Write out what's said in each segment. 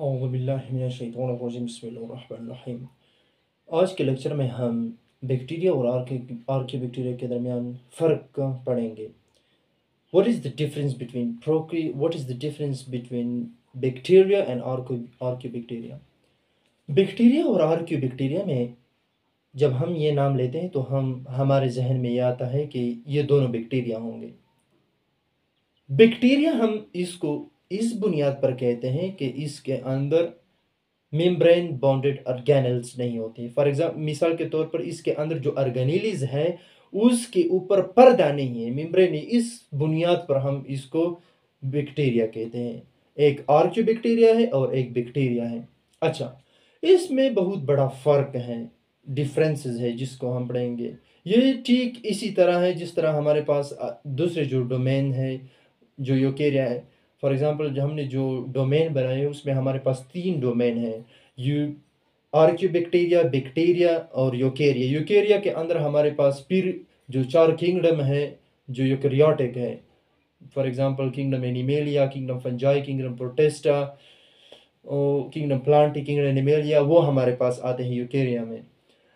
औज़ुबिल्लाहिमिनश्शैतानिर्रजीम। आज के लेक्चर में हम बैक्टीरिया और आर्किया के दरमियान फ़र्क पढ़ेंगे। What is the difference between bacteria and आर्कियोबैक्टीरिया। Bacteria और आर्कियोबैक्टीरिया में जब हम ये नाम लेते हैं तो हमारे जहन में ये आता है कि ये दोनों बैक्टीरिया होंगे। बैक्टीरिया हम इसको इस बुनियाद पर कहते हैं कि इसके अंदर मेम्ब्रेन बॉन्डेड ऑर्गेनेल्स नहीं होते। फॉर एग्जाम्पल, मिसाल के तौर पर इसके अंदर जो ऑर्गेनेलिज है उसके ऊपर पर्दा नहीं है, मेम्ब्रेन। इस बुनियाद पर हम इसको बैक्टीरिया कहते हैं। एक आर्कियोबैक्टीरिया है और एक बैक्टीरिया है। अच्छा, इसमें बहुत बड़ा फ़र्क है, डिफरेंसेस है जिसको हम पढ़ेंगे। ये ठीक इसी तरह है जिस तरह हमारे पास दूसरे जो डोमेन है, जो यूकेरिया है। फॉर एग्जांपल, जो हमने जो डोमेन बनाए हैं उसमें हमारे पास 3 डोमेन हैं, यू आर्कियोबैक्टीरिया, बैक्टीरिया और यूकेरिया। यूकेरिया के अंदर हमारे पास फिर जो 4 किंगडम है जो यूकेरियोटिक है। For example, kingdom animalia, kingdom fungi, kingdom protista, kingdom Plantae, kingdom animalia, वो हमारे पास आते हैं यूकेरिया में।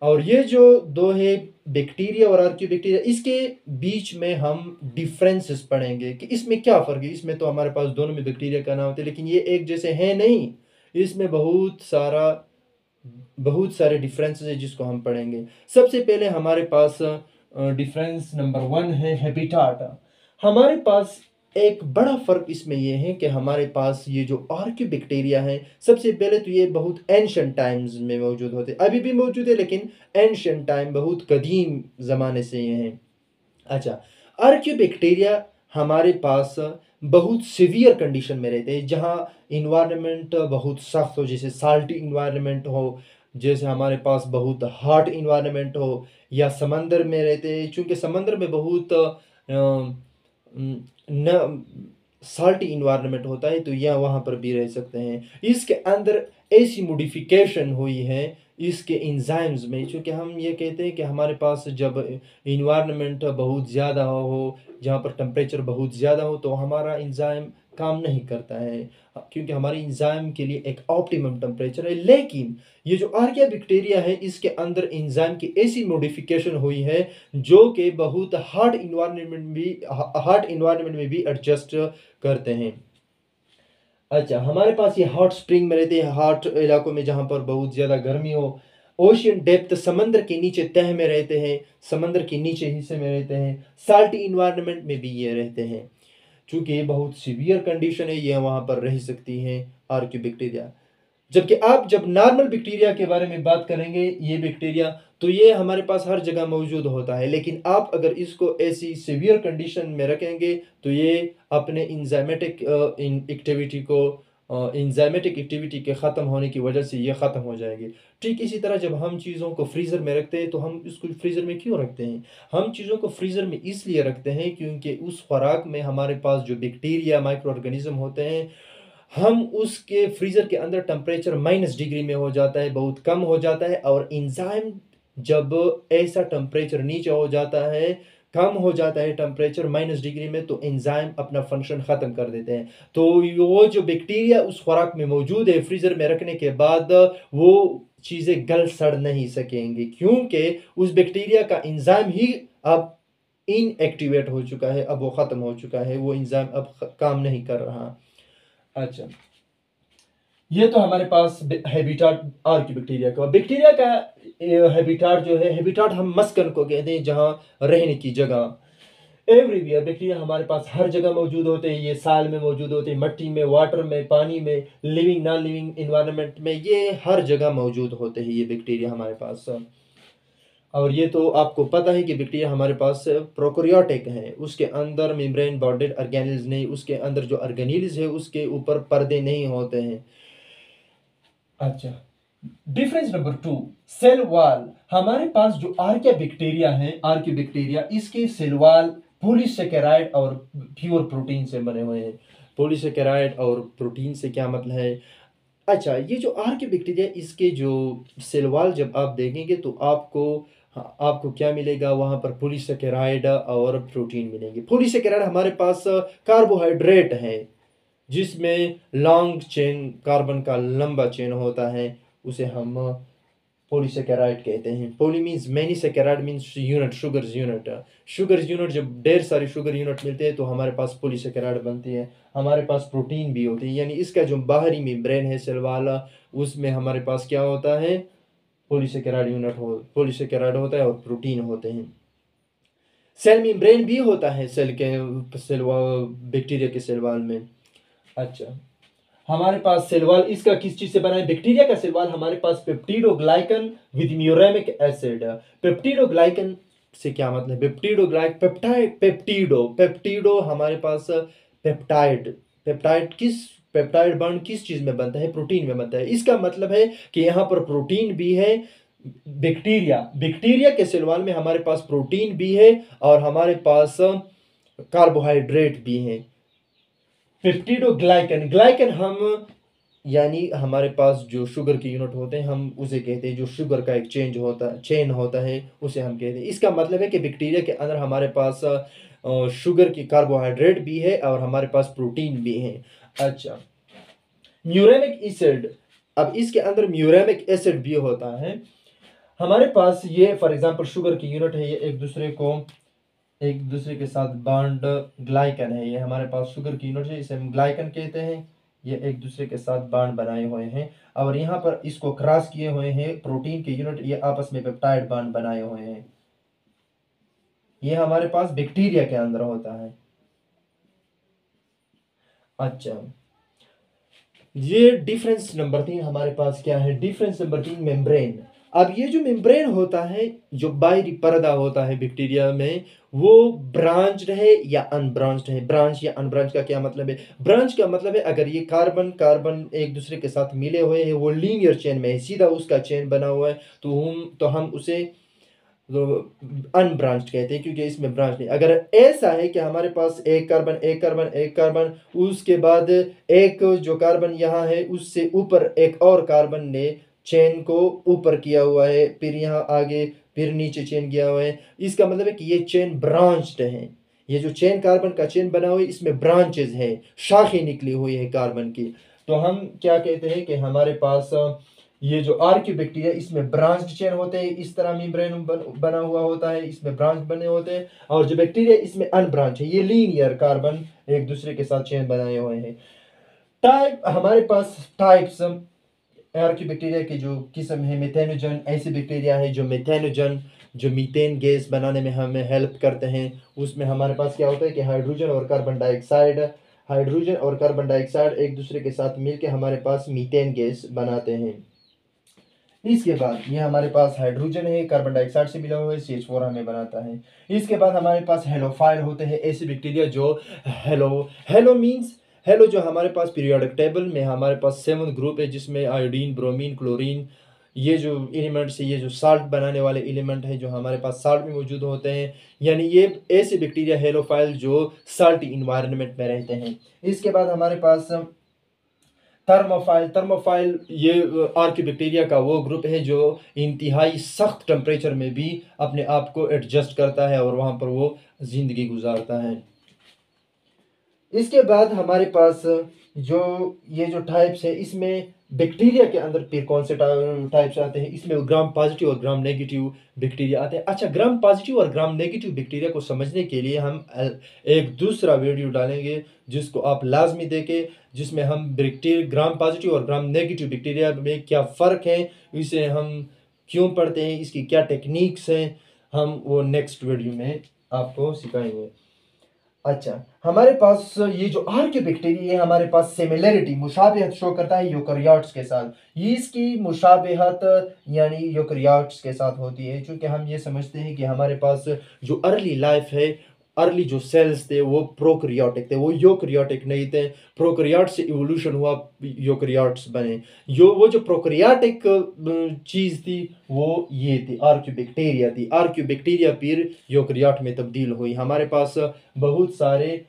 और ये जो दो है, बैक्टीरिया और आर्कियोबैक्टीरिया, इसके बीच में हम डिफरेंसेस पढ़ेंगे कि इसमें क्या फ़र्क है। इसमें तो हमारे पास दोनों में बैक्टीरिया का नाम होता है, लेकिन ये एक जैसे हैं नहीं। इसमें बहुत सारे डिफरेंसेस है जिसको हम पढ़ेंगे। सबसे पहले हमारे पास डिफरेंस नंबर 1 है हैबिटाट। हमारे पास एक बड़ा फ़र्क इसमें यह है कि हमारे पास ये जो आर्कियोबैक्टीरिया है, सबसे पहले तो ये बहुत एंशिएंट टाइम्स में मौजूद होते, अभी भी मौजूद है लेकिन एंशिएंट टाइम, बहुत कदीम ज़माने से ये हैं। अच्छा, आर्कियोबैक्टीरिया हमारे पास बहुत सीवियर कंडीशन में रहते हैं, जहाँ इन्वायरमेंट बहुत सख्त हो, जैसे साल्टी इन्वायरमेंट हो, जैसे हमारे पास बहुत हॉट इन्वायरमेंट हो, या समंदर में रहते हैं। चूँकि समंदर में बहुत न साल्टी इन्वायरमेंट होता है तो यह वहाँ पर भी रह सकते हैं। इसके अंदर ऐसी मॉडिफिकेशन हुई है इसके इंजाइम्स में, चूँकि हम ये कहते हैं कि हमारे पास जब इन्वायरमेंट बहुत ज़्यादा हो, जहाँ पर टेम्परेचर बहुत ज़्यादा हो, तो हमारा इंजाइम काम नहीं करता है, क्योंकि हमारे इंजाइम के लिए एक ऑप्टिमम टेम्परेचर है। लेकिन ये जो आर्किया बैक्टीरिया है, इसके अंदर इंजाइम की ऐसी मॉडिफिकेशन हुई है जो कि बहुत हार्ड इन्वायरमेंट में भी एडजस्ट करते हैं। अच्छा, हमारे पास ये हॉट स्प्रिंग में रहते हैं, हॉट इलाकों में जहाँ पर बहुत ज़्यादा गर्मी हो। ओशियन डेप्थ, समंदर के नीचे तह में रहते हैं, समंदर के नीचे हिस्से में रहते हैं। साल्टी इन्वायरमेंट में भी ये रहते हैं। चूँकि ये बहुत सीवियर कंडीशन है, ये वहाँ पर रह सकती हैं आर्कियोबैक्टीरिया। जबकि आप जब नॉर्मल बैक्टीरिया के बारे में बात करेंगे, ये बैक्टीरिया तो ये हमारे पास हर जगह मौजूद होता है, लेकिन आप अगर इसको ऐसी सीवियर कंडीशन में रखेंगे तो ये अपने इंजाइमेटिक एक्टिविटी के ख़त्म होने की वजह से ये ख़त्म हो जाएंगे। ठीक इसी तरह जब हम चीज़ों को फ्रीज़र में रखते हैं तो हम इसको फ्रीज़र में क्यों रखते हैं? हम चीज़ों को फ्रीज़र में इसलिए रखते हैं क्योंकि उस खुराक में हमारे पास जो बैक्टीरिया, माइक्रो ऑर्गेनिज्म होते हैं, हम उसके फ्रीज़र के अंदर टेम्परेचर -डिग्री में हो जाता है, बहुत कम हो जाता है। और एंजाइम जब ऐसा टेम्परेचर नीचे हो जाता है, कम हो जाता है टेम्परेचर -डिग्री में, तो एंजाइम अपना फंक्शन ख़त्म कर देते हैं। तो वो जो बैक्टीरिया उस खुराक में मौजूद है, फ्रीज़र में रखने के बाद वो चीज़ें गल सड़ नहीं सकेंगी, क्योंकि उस बैक्टीरिया का एंजाइम ही अब इनएक्टिवेट हो चुका है, अब वो ख़त्म हो चुका है, वो एंजाइम अब काम नहीं कर रहा। अच्छा, ये तो हमारे पास हैबिटाट आर्कियोबैक्टीरिया का। बैक्टीरिया का हैबिटाट जो है, हैबिटाट हम मस्कन को कहते हैं, जहाँ रहने की जगह। एवरीवेयर बैक्टीरिया हमारे पास हर जगह मौजूद होते हैं। ये साल में मौजूद होते हैं, मिट्टी में, वाटर में, पानी में, लिविंग नॉन लिविंग इन्वायरमेंट में, ये हर जगह मौजूद होते हैं ये बैक्टीरिया हमारे पास। और ये तो आपको पता है कि बैक्टीरिया हमारे पास प्रोकैरियोटिक है, उसके अंदर मेम्ब्रेन बॉन्डेड ऑर्गेनेल्स नहीं, उसके अंदर जो ऑर्गेनेल्स है उसके ऊपर पर्दे नहीं होते हैं। अच्छा, डिफरेंस नंबर 2, सेल वॉल। हमारे पास जो आर्कियोबैक्टीरिया, इसके सेल वॉल पॉलीसेकेराइड और प्योर प्रोटीन से बने हुए हैं। पॉलीसेकेराइड और प्रोटीन से क्या मतलब है? अच्छा, ये जो आर्कियोबैक्टीरिया, इसके जो सेल वॉल जब आप देखेंगे तो आपको क्या मिलेगा? वहाँ पर पॉलीसेकेराइड और प्रोटीन मिलेंगे। पॉलीसेकेराइड हमारे पास कार्बोहाइड्रेट है, जिसमें लॉन्ग चेन कार्बन का लंबा चेन होता है, उसे हम पॉलीसेकेराइड कहते हैं। Poly means many, saccharide means unit, sugars unit. Sugars unit, जब ढेर सारे शुगर यूनिट मिलते हैं तो हमारे पास पॉलीसेकेराइड बनती है। हमारे पास प्रोटीन भी होती है, यानी इसका जो बाहरी मेम्ब्रेन है सेल वाला, उसमें हमारे पास क्या होता है, पॉलीसेकेराइड होता है और प्रोटीन होते हैं। सेल मेम्ब्रेन भी होता है सेल बैक्टीरिया के सेल वॉल में। अच्छा, हमारे पास सेल वॉल इसका किस चीज से बना है? बैक्टीरिया का सेल वॉल हमारे पास peptidoglycan with muramic acid. Peptidoglycan से क्या मतलब? पेप्टिडो हमारे पास पेप्टाइड। पेप्टाइड बॉन्ड किस चीज में बनता है? प्रोटीन में बनता है। इसका मतलब है कि यहाँ पर प्रोटीन भी है। बैक्टीरिया के सेल वॉल में हमारे पास प्रोटीन भी है और हमारे पास कार्बोहाइड्रेट भी है। ग्लाइकन हम, यानी हमारे पास जो शुगर के यूनिट होते हैं हम उसे कहते हैं, जो शुगर का एक चेन होता है उसे हम कहते हैं। इसका मतलब है कि बैक्टीरिया के अंदर हमारे पास शुगर की कार्बोहाइड्रेट भी है और हमारे पास प्रोटीन भी है। अच्छा, म्यूरेमिक एसिड, अब इसके अंदर म्यूरेमिक एसिड भी होता है। हमारे पास ये फॉर एग्जांपल शुगर की यूनिट है, ये एक दूसरे के साथ बॉन्ड, ग्लाइकन है, ये हमारे पास शुगर की यूनिट है, इसे हम ग्लाइकन कहते हैं। ये एक दूसरे के साथ बॉन्ड बनाए हुए हैं और यहाँ पर इसको क्रॉस किए हुए हैं प्रोटीन के यूनिट, ये आपस में पेप्टाइड बॉन्ड बनाए हुए हैं। ये हमारे पास बैक्टीरिया के अंदर होता है। अच्छा, ये डिफरेंस नंबर 3 हमारे पास क्या है? Difference number 3, membrane. अब ये जो मेम्ब्रेन होता है, जो बाहरी पर्दा होता है बैक्टीरिया में, वो ब्रांच्ड है या अनब्रांच्ड है? ब्रांच या अनब्रांच का क्या मतलब है? ब्रांच का मतलब है अगर ये कार्बन कार्बन एक दूसरे के साथ मिले हुए हैं, वो लीनियर चेन में है, सीधा उसका चेन बना हुआ है, तो हम उसे तो अनब्रांच्ड कहते हैं, क्योंकि इसमें ब्रांच नहीं। अगर ऐसा है कि हमारे पास एक कार्बन एक कार्बन एक कार्बन, उसके बाद एक जो कार्बन यहाँ है उससे ऊपर एक और कार्बन ने चेन को ऊपर किया हुआ है, फिर यहाँ आगे, फिर नीचे चेन किया हुआ है, इसका मतलब है कि ये चेन ब्रांच्ड है। ये जो चेन कार्बन का चेन बना हुआ है, इसमें ब्रांचेज है, शाखें निकली हुई है कार्बन की। तो हम क्या कहते हैं कि हमारे पास ये जो आर्कियोबैक्टीरिया, इसमें ब्रांच चेन होते हैं, इस तरह मेम्ब्रेन बना हुआ होता है, इसमें ब्रांच बने होते हैं। और जो बैक्टीरिया इसमें अनब्रांच है, ये लीनियर कार्बन एक दूसरे के साथ चेन बनाए हुए हैं। टाइप, हमारे पास टाइप्स आर्कियोबैक्टीरिया के जो किस्म है, मेथेनोजन, ऐसे बैक्टीरिया है जो मेथेनोजन, जो मीथेन गैस बनाने में हमें हेल्प करते हैं। उसमें हमारे पास क्या होता है कि हाइड्रोजन और कार्बन डाइऑक्साइड एक दूसरे के साथ मिलकर हमारे पास मीथेन गैस बनाते हैं। इसके बाद ये हमारे पास हाइड्रोजन है, कार्बन डाइऑक्साइड से मिला हुआ है, CH4 हमें बनाता है। इसके बाद हमारे पास हेलोफाइल होते हैं, ऐसे बैक्टीरिया जो हेलो जो हमारे पास पीरियोडिक टेबल में हमारे पास 7th ग्रुप है, जिसमें आयोडीन, ब्रोमीन, क्लोरीन, ये जो एलिमेंट्स है, ये जो साल्ट बनाने वाले एलिमेंट है, जो हमारे पास साल्ट में मौजूद होते हैं, यानी ये ऐसे बैक्टीरिया हेलोफाइल जो साल्टी इन्वायरमेंट में रहते हैं। इसके बाद हमारे पास थर्मोफाइल ये आर्कियोबैक्टीरिया का वो ग्रुप है जो इंतहाई सख्त टेम्परेचर में भी अपने आप को एडजस्ट करता है और वहाँ पर वो ज़िंदगी गुजारता है। इसके बाद हमारे पास जो ये जो टाइप्स है, इसमें बैक्टीरिया के अंदर फिर कौन से टाइप्स आते हैं? इसमें ग्राम पॉजिटिव और ग्राम नेगेटिव बैक्टीरिया आते हैं। अच्छा, ग्राम पॉजिटिव और ग्राम नेगेटिव बैक्टीरिया को समझने के लिए हम एक दूसरा वीडियो डालेंगे, जिसको आप लाजमी देखें, जिसमें हम बैक्टीरिया, ग्राम पॉजिटिव और ग्राम नेगेटिव बैक्टीरिया में क्या फ़र्क है, इसे हम क्यों पढ़ते हैं, इसकी क्या टेक्निक्स हैं, हम वो नेक्स्ट वीडियो में आपको सिखाएंगे। अच्छा, हमारे पास ये जो आर्कियोबैक्टीरिया है, हमारे पास सिमिलरिटी, मुशाबिहत शो करता है यूकैरियोट्स के साथ। ये इसकी मुशाबिहत यानी यूकैरियोट्स के साथ होती है, क्योंकि हम ये समझते हैं कि हमारे पास जो अर्ली लाइफ है, अर्ली जो सेल्स थे वो प्रोकैरियोटिक थे, वो यूकैरियोटिक नहीं थे। प्रोकैरियोट से इवोल्यूशन हुआ, यूकैरियोट्स बने। वो जो प्रोकैरियोटिक चीज़ थी वो ये थी, आर्कियोबैक्टीरिया थी। आर्कियोबैक्टीरिया फिर यूकैरियोट में तब्दील हुई। हमारे पास बहुत सारे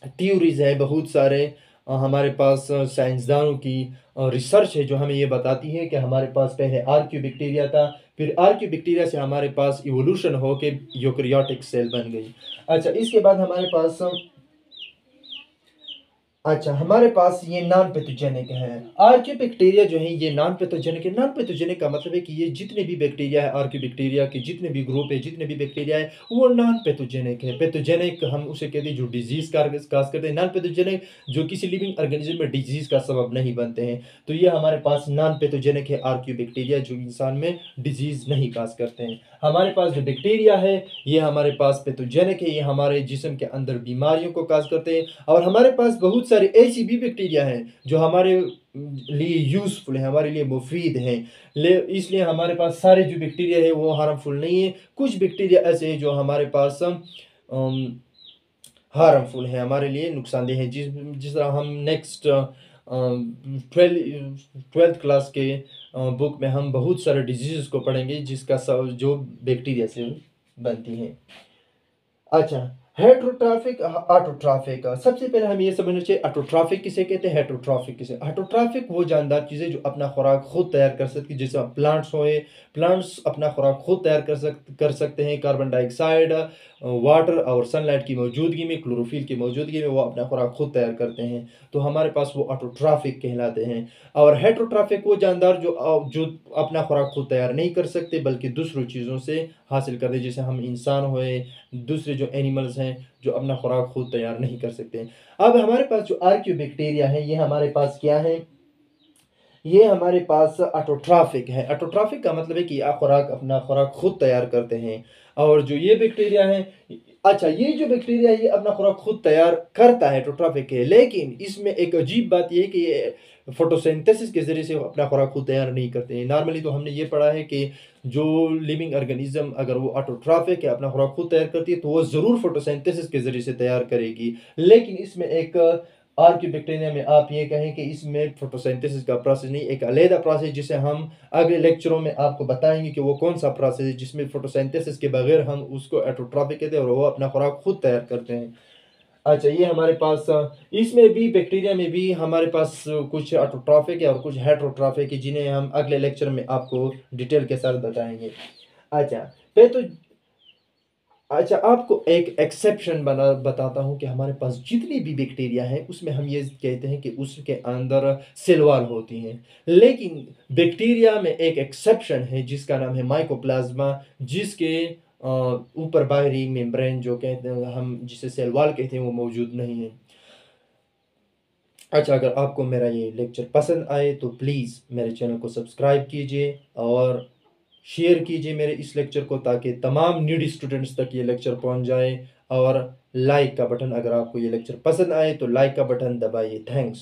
थ्योरीज है, बहुत सारे हमारे पास साइंसदानों की रिसर्च है जो हमें ये बताती है कि हमारे पास पहले आर्कियोबैक्टीरिया था, फिर आर्कियोबैक्टीरिया से हमारे पास इवोल्यूशन होके यूकैरियोटिक सेल बन गई। अच्छा, इसके बाद हमारे पास अच्छा, हमारे पास ये नॉन पैथोजेनिक हैं। आर्कियोबैक्टीरिया जो हैं ये नॉन पैथोजेनिक है। नॉन पैथोजेनिक का मतलब है कि ये जितने भी बैक्टीरिया है, आर्कियोबैक्टीरिया के जितने भी ग्रुप है, जितने भी बैक्टीरिया है, वो नॉन पैथोजेनिक है। पैथोजेनिक हम उसे कहते हैं जो डिज़ीज़ काज़ करते हैं। नॉन पैथोजेनिक जो किसी लिविंग ऑर्गेनिज़्म में डिज़ीज़ का सबब नहीं बनते हैं। तो ये हमारे पास नॉन पैथोजेनिक है आर्कियोबैक्टीरिया जो इंसान में डिज़ीज़ नहीं काज़ करते हैं। हमारे पास जो बैक्टीरिया है, ये हमारे पास पैथोजेनिक है, ये हमारे जिस्म के अंदर बीमारियों को काज़ करते हैं। और हमारे पास बहुत सारे ऐसी भी बैक्टीरिया हैं जो हमारे लिए यूज़फुल हैं, हमारे लिए मुफीद हैं। ले इसलिए हमारे पास सारे जो बैक्टीरिया है वो हार्मफुल नहीं है। कुछ बैक्टीरिया ऐसे हैं जो हमारे पास हार्मफुल हैं, हमारे लिए नुकसानदेह हैं। जिस तरह हम नेक्स्ट 12th क्लास के बुक में हम बहुत सारे डिजीज़ को पढ़ेंगे जिसका सब जो बैक्टीरिया से बनती हैं। अच्छा, हेटेरोट्रॉफिक ऑटोट्रॉफिक सबसे पहले हमें ये समझना चाहिए ऑटोट्रॉफिक किसे कहते हैं, हेटेरोट्रॉफिक किसे। ऑटोट्रॉफिक वो जानदार चीज़ें जो अपना खुराक खुद तैयार कर सकती है, जैसे प्लांट्स हुए, प्लांट्स अपना खुराक खुद तैयार कर सकते हैं। कार्बन डाइऑक्साइड, वाटर और सनलाइट की मौजूदगी में, क्लोरोफिल की मौजूदगी में वो अपना खुराक खुद तैयार करते हैं। तो हमारे पास वो ऑटोट्रॉफिक कहलाते हैं। और हेटेरोट्रॉफिक वो जानदार जो अपना खुराक खुद तैयार नहीं कर सकते बल्कि दूसरों चीज़ों से हासिल करते हैं, जैसे हम इंसान हुए, दूसरे जो एनिमल्स हैं जो अपना खुराक खुद तैयार नहीं कर सकते। अब हमारे पास जो आर्कियोबैक्टीरिया है ये हमारे पास क्या है, ये हमारे पास ऑटोट्रॉफिक है। ऑटोट्रॉफिक का मतलब है कि खुराक अपना खुराक खुद तैयार करते हैं। और जो ये बैक्टीरिया है, अच्छा, ये जो बैक्टीरिया है ये अपना खुराक खुद तैयार करता है, ऑटोट्रॉफिक है, लेकिन इसमें एक अजीब बात ये है कि ये फोटोसिंथेसिस के ज़रिए से वो अपना खुराक खुद तैयार नहीं करते हैं। नॉर्मली तो हमने ये पढ़ा है कि जो लिविंग ऑर्गेनिज़्म अगर वो ऑटोट्रॉफिक है, अपना खुराक खुद तैयार करती है, तो वो ज़रूर फोटोसिंथेसिस के ज़रिए से तैयार करेगी। लेकिन इसमें एक आर्कियोबैक्टीरिया में आप ये कहें कि इसमें फोटोसिंथेसिस का प्रोसेस नहीं, एक अलग प्रोसेस जिसे हम अगले लेक्चरों में आपको बताएंगे कि वो कौन सा प्रोसेस है जिसमें फोटोसिंथेसिस के बगैर हम उसको ऑटोट्रॉफिक कहते हैं और वो अपना खुराक खुद तैयार करते हैं। अच्छा, ये हमारे पास इसमें भी बैक्टीरिया में भी हमारे पास कुछ ऑटोट्रॉफिक है और कुछ हेटेरोट्रॉफिक है जिन्हें हम अगले लेक्चर में आपको डिटेल के साथ बताएंगे। अच्छा, तो अच्छा, आपको एक एक्सेप्शन बना बताता हूँ कि हमारे पास जितनी भी बैक्टीरिया हैं उसमें हम ये कहते हैं कि उसके अंदर सेल वॉल होती हैं। लेकिन बैक्टीरिया में एक एक्सेप्शन है जिसका नाम है माइकोप्लाज्मा, जिसके ऊपर बाहरी मेम्ब्रेन जो कहते हैं हम जिसे सेल वॉल कहते हैं वो मौजूद नहीं है। अच्छा, अगर आपको मेरा ये लेक्चर पसंद आए तो प्लीज़ मेरे चैनल को सब्सक्राइब कीजिए और शेयर कीजिए मेरे इस लेक्चर को ताकि तमाम नीडी स्टूडेंट्स तक ये लेक्चर पहुंच जाए। और लाइक का बटन, अगर आपको ये लेक्चर पसंद आए तो लाइक का बटन दबाइए। थैंक्स।